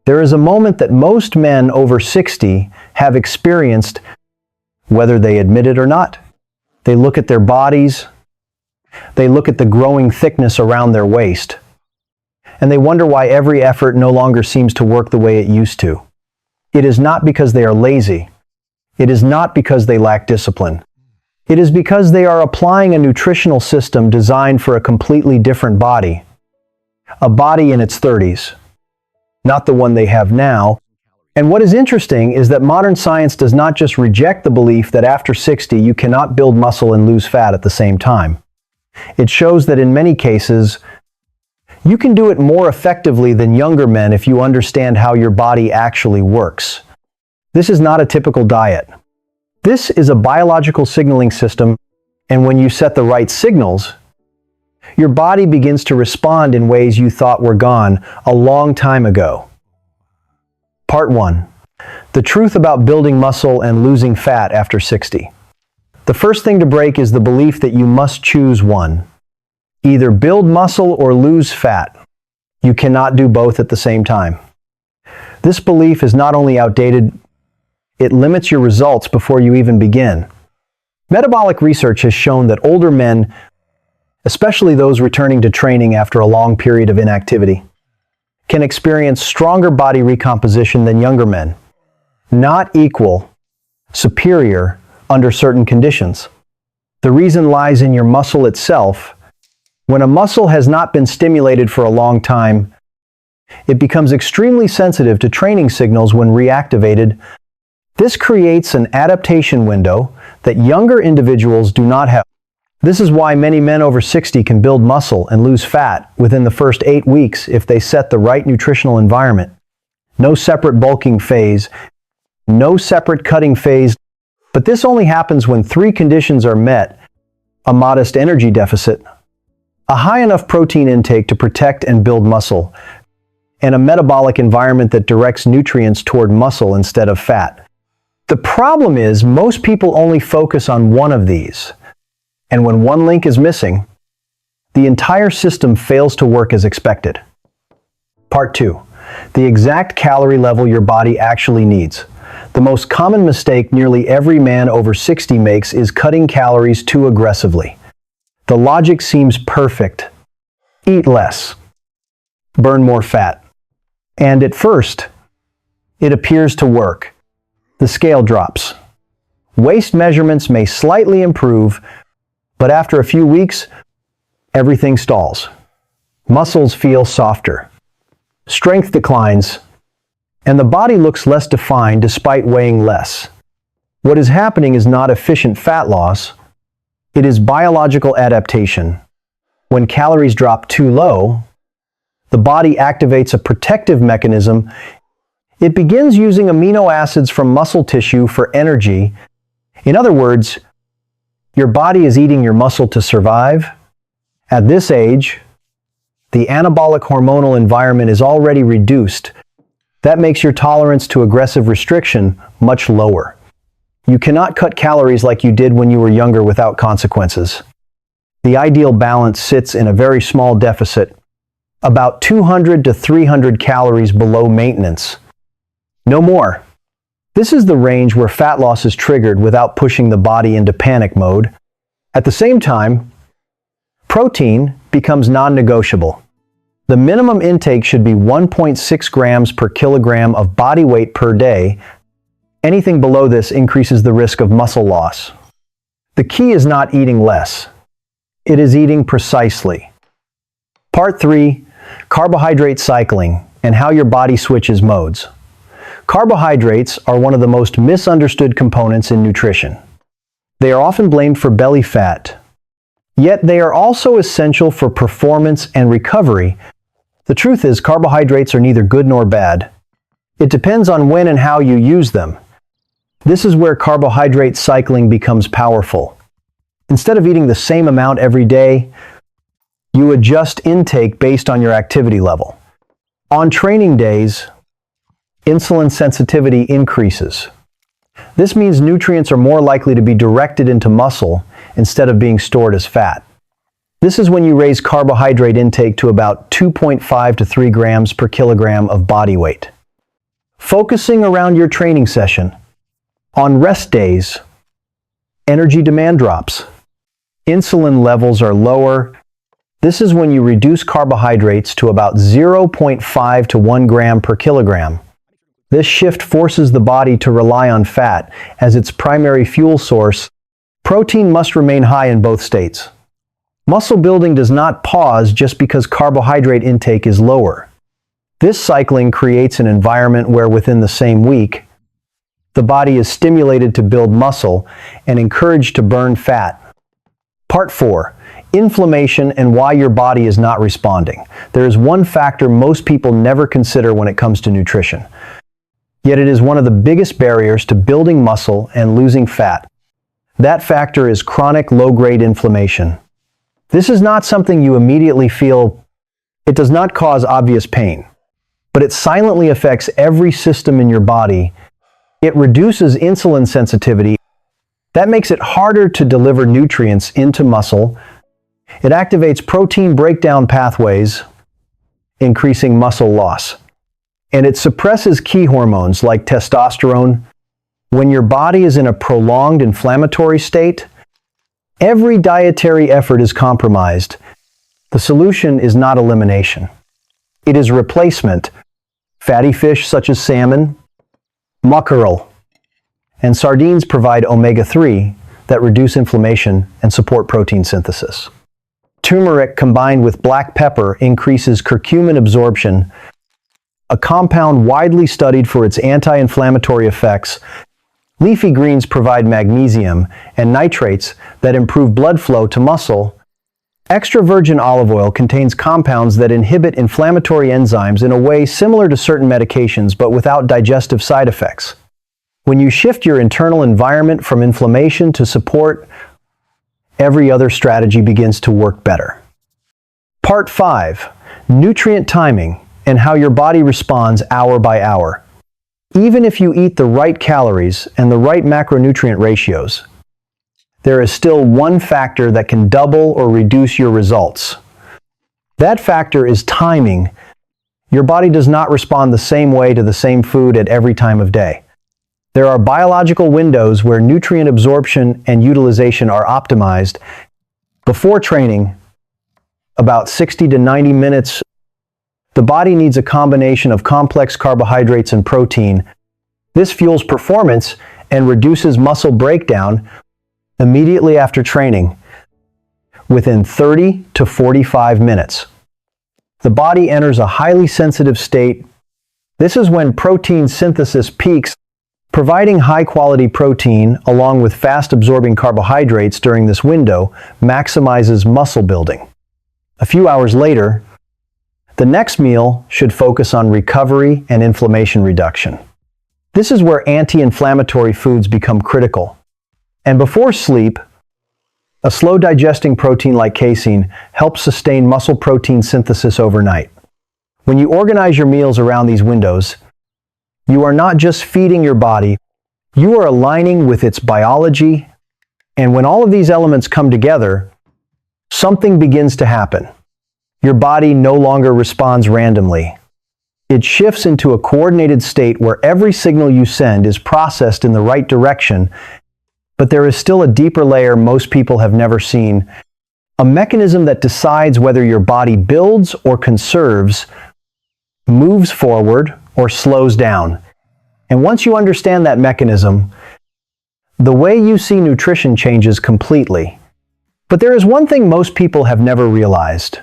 There is a moment that most men over 60 have experienced, whether they admit it or not. They look at their bodies, they look at the growing thickness around their waist, and they wonder why every effort no longer seems to work the way it used to. It is not because they are lazy. It is not because they lack discipline. It is because they are applying a nutritional system designed for a completely different body. A body in its 30s, not the one they have now. And what is interesting is that modern science does not just reject the belief that after 60 you cannot build muscle and lose fat at the same time. It shows that in many cases, you can do it more effectively than younger men if you understand how your body actually works. This is not a typical diet. This is a biological signaling system, and when you set the right signals, your body begins to respond in ways you thought were gone a long time ago. Part 1. The truth about building muscle and losing fat after 60. The first thing to break is the belief that you must choose one. Either build muscle or lose fat. You cannot do both at the same time. This belief is not only outdated, it limits your results before you even begin. Metabolic research has shown that older men, especially those returning to training after a long period of inactivity, can experience stronger body recomposition than younger men. Not equal, superior under certain conditions. The reason lies in your muscle itself. When a muscle has not been stimulated for a long time, it becomes extremely sensitive to training signals when reactivated. This creates an adaptation window that younger individuals do not have. This is why many men over 60 can build muscle and lose fat within the first 8 weeks if they set the right nutritional environment. No separate bulking phase, no separate cutting phase, but this only happens when 3 conditions are met: a modest energy deficit, a high enough protein intake to protect and build muscle, and a metabolic environment that directs nutrients toward muscle instead of fat. The problem is most people only focus on one of these. And when one link is missing, the entire system fails to work as expected. Part 2. The exact calorie level your body actually needs. The most common mistake nearly every man over 60 makes is cutting calories too aggressively. The logic seems perfect. Eat less. Burn more fat. And at first, it appears to work. The scale drops. Waist measurements may slightly improve, but after a few weeks, everything stalls. Muscles feel softer. Strength declines, and the body looks less defined despite weighing less. What is happening is not efficient fat loss, it is biological adaptation. When calories drop too low, the body activates a protective mechanism. It begins using amino acids from muscle tissue for energy. In other words, your body is eating your muscle to survive. At this age, the anabolic hormonal environment is already reduced. That makes your tolerance to aggressive restriction much lower. You cannot cut calories like you did when you were younger without consequences. The ideal balance sits in a very small deficit, about 200 to 300 calories below maintenance. No more. This is the range where fat loss is triggered without pushing the body into panic mode. At the same time, protein becomes non-negotiable. The minimum intake should be 1.6 grams per kilogram of body weight per day. Anything below this increases the risk of muscle loss. The key is not eating less. It is eating precisely. Part 3. Carbohydrate cycling and how your body switches modes. Carbohydrates are one of the most misunderstood components in nutrition. They are often blamed for belly fat, yet they are also essential for performance and recovery. The truth is, carbohydrates are neither good nor bad. It depends on when and how you use them. This is where carbohydrate cycling becomes powerful. Instead of eating the same amount every day, you adjust intake based on your activity level. On training days, insulin sensitivity increases. This means nutrients are more likely to be directed into muscle instead of being stored as fat. This is when you raise carbohydrate intake to about 2.5 to 3 grams per kilogram of body weight. Focusing around your training session. On rest days, energy demand drops. Insulin levels are lower. This is when you reduce carbohydrates to about 0.5 to 1 gram per kilogram. This shift forces the body to rely on fat as its primary fuel source. Protein must remain high in both states. Muscle building does not pause just because carbohydrate intake is lower. This cycling creates an environment where within the same week, the body is stimulated to build muscle and encouraged to burn fat. Part 4. Inflammation and why your body is not responding. There is one factor most people never consider when it comes to nutrition. Yet it is one of the biggest barriers to building muscle and losing fat. That factor is chronic low-grade inflammation. This is not something you immediately feel. It does not cause obvious pain, but it silently affects every system in your body. It reduces insulin sensitivity. That makes it harder to deliver nutrients into muscle. It activates protein breakdown pathways, increasing muscle loss. And it suppresses key hormones like testosterone. When your body is in a prolonged inflammatory state, every dietary effort is compromised. The solution is not elimination. It is replacement. Fatty fish such as salmon, mackerel, and sardines provide omega-3 that reduce inflammation and support protein synthesis. Turmeric combined with black pepper increases curcumin absorption, a compound widely studied for its anti-inflammatory effects. Leafy greens provide magnesium and nitrates that improve blood flow to muscle. Extra virgin olive oil contains compounds that inhibit inflammatory enzymes in a way similar to certain medications but without digestive side effects. When you shift your internal environment from inflammation to support, every other strategy begins to work better. Part 5. Nutrient timing and how your body responds hour by hour. Even if you eat the right calories and the right macronutrient ratios, there is still one factor that can double or reduce your results. That factor is timing. Your body does not respond the same way to the same food at every time of day. There are biological windows where nutrient absorption and utilization are optimized. Before training, about 60 to 90 minutes, the body needs a combination of complex carbohydrates and protein. This fuels performance and reduces muscle breakdown immediately after training, within 30 to 45 minutes. The body enters a highly sensitive state. This is when protein synthesis peaks. Providing high-quality protein along with fast-absorbing carbohydrates during this window maximizes muscle building. A few hours later, the next meal should focus on recovery and inflammation reduction. This is where anti-inflammatory foods become critical. And before sleep, a slow-digesting protein like casein helps sustain muscle protein synthesis overnight. When you organize your meals around these windows, you are not just feeding your body, you are aligning with its biology, and when all of these elements come together, something begins to happen. Your body no longer responds randomly. It shifts into a coordinated state where every signal you send is processed in the right direction, but there is still a deeper layer most people have never seen, a mechanism that decides whether your body builds or conserves, moves forward, or slows down. And once you understand that mechanism, the way you see nutrition changes completely. But there is one thing most people have never realized,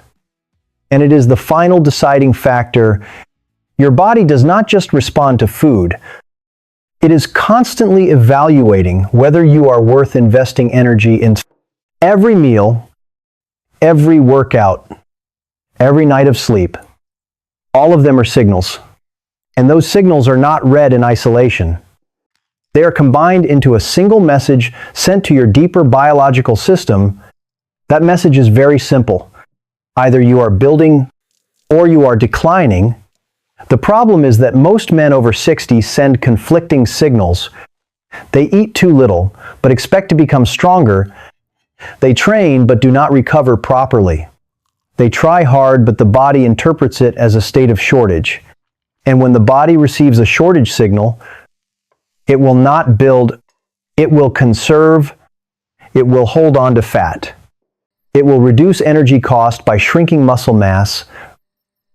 and it is the final deciding factor. Your body does not just respond to food. It is constantly evaluating whether you are worth investing energy in. Every meal, every workout, every night of sleep, all of them are signals. And those signals are not read in isolation. They are combined into a single message sent to your deeper biological system. That message is very simple. Either you are building or you are declining. The problem is that most men over 60 send conflicting signals. They eat too little, but expect to become stronger. They train, but do not recover properly. They try hard, but the body interprets it as a state of shortage. And when the body receives a shortage signal, it will not build, it will conserve, it will hold on to fat. It will reduce energy cost by shrinking muscle mass.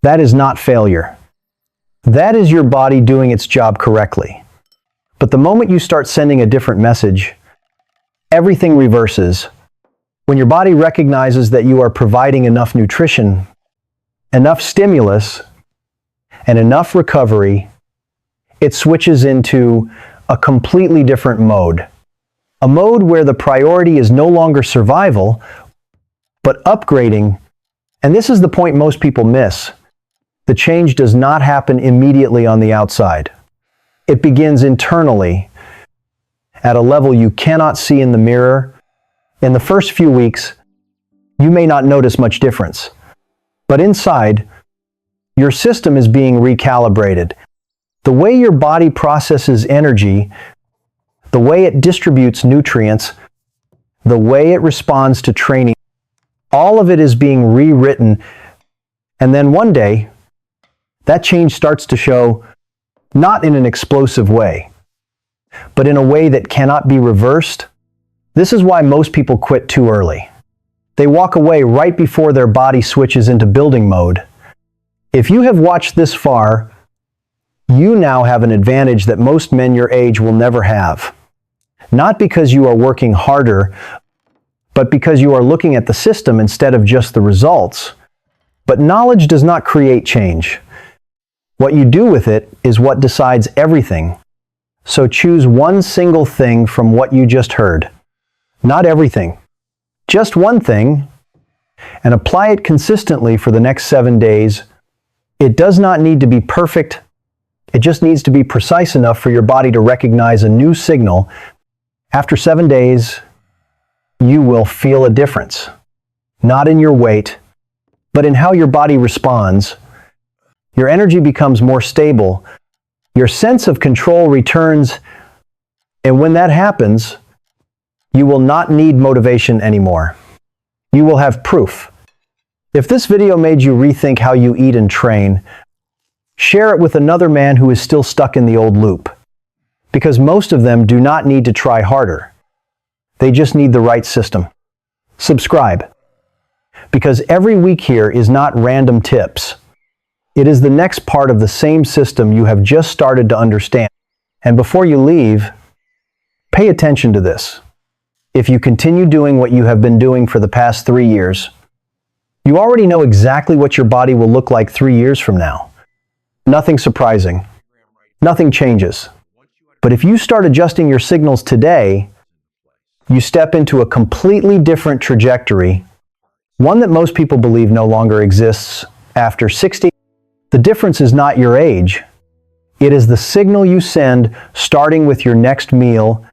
That is not failure. That is your body doing its job correctly. But the moment you start sending a different message, everything reverses. When your body recognizes that you are providing enough nutrition, enough stimulus, and enough recovery, it switches into a completely different mode. A mode where the priority is no longer survival, but upgrading. And this is the point most people miss. The change does not happen immediately on the outside. It begins internally, at a level you cannot see in the mirror. In the first few weeks, you may not notice much difference. But inside, your system is being recalibrated. The way your body processes energy, the way it distributes nutrients, the way it responds to training, all of it is being rewritten. And then one day, that change starts to show, not in an explosive way, but in a way that cannot be reversed. This is why most people quit too early. They walk away right before their body switches into building mode. If you have watched this far, you now have an advantage that most men your age will never have. Not because you are working harder, but because you are looking at the system instead of just the results. But knowledge does not create change. What you do with it is what decides everything. So choose one single thing from what you just heard. Not everything. Just one thing, and apply it consistently for the next 7 days. It does not need to be perfect. It just needs to be precise enough for your body to recognize a new signal. After 7 days, you will feel a difference. Not in your weight, but in how your body responds. Your energy becomes more stable. Your sense of control returns. And when that happens, you will not need motivation anymore. You will have proof. If this video made you rethink how you eat and train, share it with another man who is still stuck in the old loop. Because most of them do not need to try harder. They just need the right system. Subscribe. Because every week here is not random tips. It is the next part of the same system you have just started to understand. And before you leave, pay attention to this. If you continue doing what you have been doing for the past 3 years, you already know exactly what your body will look like 3 years from now. Nothing surprising. Nothing changes. But if you start adjusting your signals today, you step into a completely different trajectory, one that most people believe no longer exists after 60. The difference is not your age. It is the signal you send starting with your next meal,